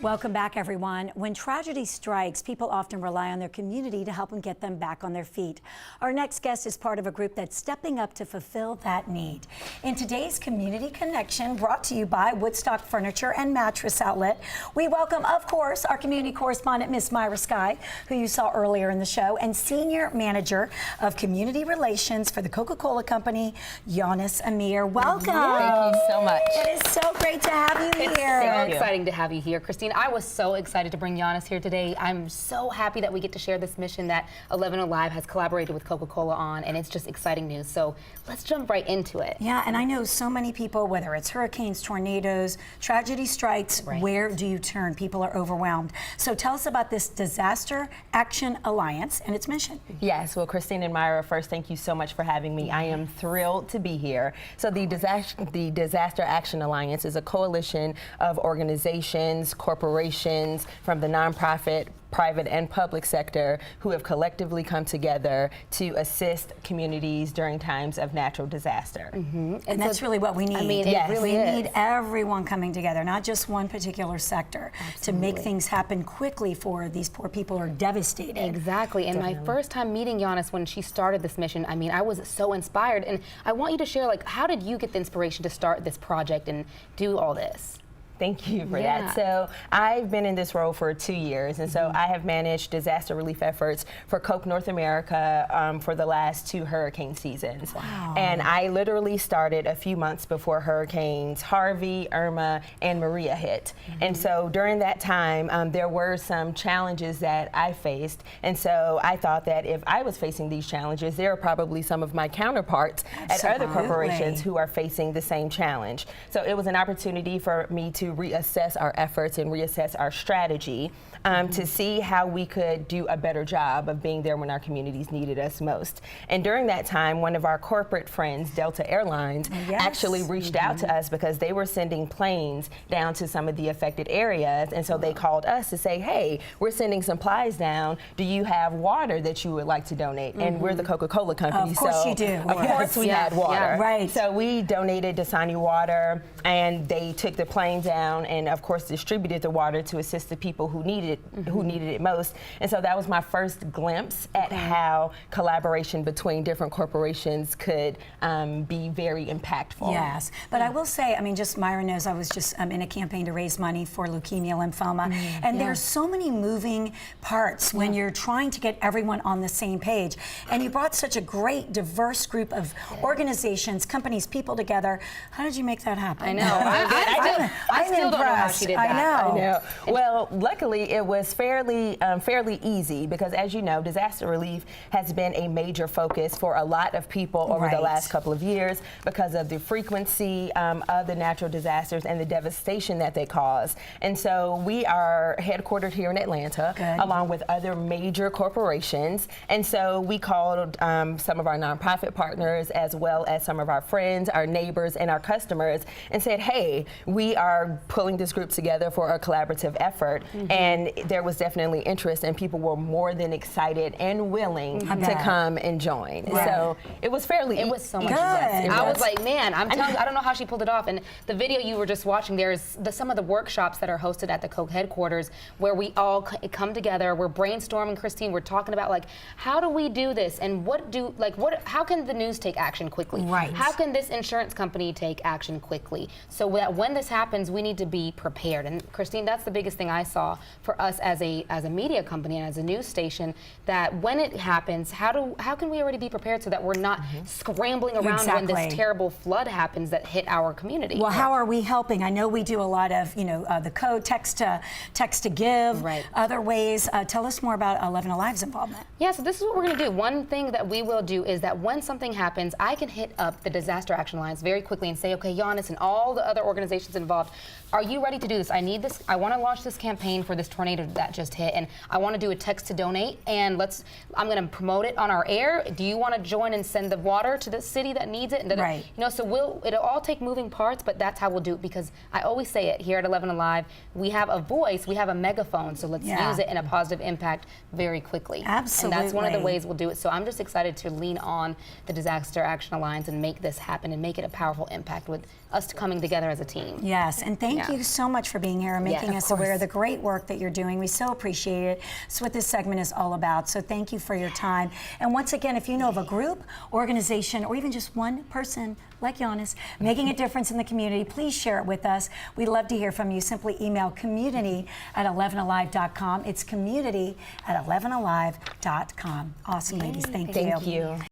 Welcome back, everyone. When tragedy strikes, people often rely on their community to help them get them back on their feet. Our next guest is part of a group that's stepping up to fulfill that need. In today's Community Connection, brought to you by Woodstock Furniture and Mattress Outlet, we welcome, of course, our community correspondent, Miss Myra Skye, who you saw earlier in the show, and Senior Manager of Community Relations for the Coca-Cola Company, Yunice Emir. Welcome. Thank you so much. It is so great to have you here. It's so exciting to have you here, Christine. I was so excited to bring Yunice here today. I'm so happy that we get to share this mission that 11 Alive has collaborated with Coca-Cola on, and it's just exciting news. So let's jump right into it. Yeah, and I know so many people, whether it's hurricanes, tornadoes, tragedy strikes, where do you turn? People are overwhelmed. So tell us about this Disaster Action Alliance and its mission. Yes, well, Christine and Myra, first, thank you so much for having me. I am thrilled to be here. So the Disaster Action Alliance is a coalition of organizations, corporations from the nonprofit, private and public sector who have collectively come together to assist communities during times of natural disaster. And that's really what we need. I mean, yes, it really we is. need everyone coming together, not just one particular sector, to make things happen quickly for these poor people who are devastated. Exactly, and my first time meeting Yunice when she started this mission, I mean, I was so inspired, and I want you to share, like, how did you get the inspiration to start this project and do all this? Thank you for that. So I've been in this role for 2 years, and so I have managed disaster relief efforts for Coke North America for the last 2 hurricane seasons. Wow. And I literally started a few months before hurricanes Harvey, Irma, and Maria hit. And so during that time, there were some challenges that I faced, and so I thought that if I was facing these challenges, there are probably some of my counterparts at other corporations who are facing the same challenge. So it was an opportunity for me to reassess our efforts and reassess our strategy to see how we could do a better job of being there when our communities needed us most. And during that time, one of our corporate friends, Delta Airlines, actually reached out to us because they were sending planes down to some of the affected areas. And so they called us to say, hey, we're sending supplies down. Do you have water that you would like to donate? And we're the Coca-Cola Company. Of course you do. Of course we had water. Right. So we donated Dasani water, and they took the plane down and, of course, distributed the water to assist the people who needed it most. And so that was my first glimpse at how collaboration between different corporations could be very impactful. Yes, but I will say, I mean, just Myra knows I was just in a campaign to raise money for leukemia, lymphoma, and there's so many moving parts when you're trying to get everyone on the same page. And you brought such a great, diverse group of organizations, companies, people together. How did you make that happen? I know. I still don't know how she did that. I know. Well, luckily it was fairly easy because, as you know, disaster relief has been a major focus for a lot of people over the last couple of years because of the frequency of the natural disasters and the devastation that they cause. And so we are headquartered here in Atlanta along with other major corporations. And so we called some of our nonprofit partners as well as some of our friends, our neighbors, and our customers and said, hey, we are pulling this group together for a collaborative effort. And there was definitely interest, and people were more than excited and willing to come and join. So it was fairly It was so much fun. I was like, man, I'm telling you, I don't know how she pulled it off. And the video you were just watching, there's some of the workshops that are hosted at the Coke headquarters where we all come together. We're brainstorming, Christine. We're talking about, like, how do we do this, and how can the news take action quickly? Right. How can this insurance company take action quickly? So that when this happens, we need to be prepared. And Christine, that's the biggest thing I saw for us as a media company and as a news station, that when it happens, how can we already be prepared so that we're not scrambling around when this terrible flood happens that hit our community? Well, how are we helping? I know we do a lot of, the code, text to give, other ways. Tell us more about 11 Alive's involvement. Yeah, so this is what we're going to do. One thing that we will do is that when something happens, I can hit up the Disaster Action Alliance very quickly and say, okay, Yunice and all the other organizations involved, are you ready to do this? I need this. I want to launch this campaign for this tornado that just hit, and I want to do a text to donate, and I'm going to promote it on our air. Do you want to join and send the water to the city that needs it? Right. So it'll all take moving parts, but that's how we'll do it, because I always say it here at 11 Alive, we have a voice, we have a megaphone, so let's use it in a positive impact very quickly. Absolutely. And that's one of the ways we'll do it. So I'm just excited to lean on the Disaster Action Alliance and make this happen and make it a powerful impact with us coming together as a team. Yes, and thank you so much for being here and Yes, making of us aware course. of the great work that you're doing. We so appreciate it. That's what this segment is all about. So thank you for your time. And once again, if you know of a group, organization, or even just one person like Yunice making a difference in the community, please share it with us. We'd love to hear from you. Simply email community@11alive.com. It's community@11alive.com. Awesome, ladies. Thank you. Thank you.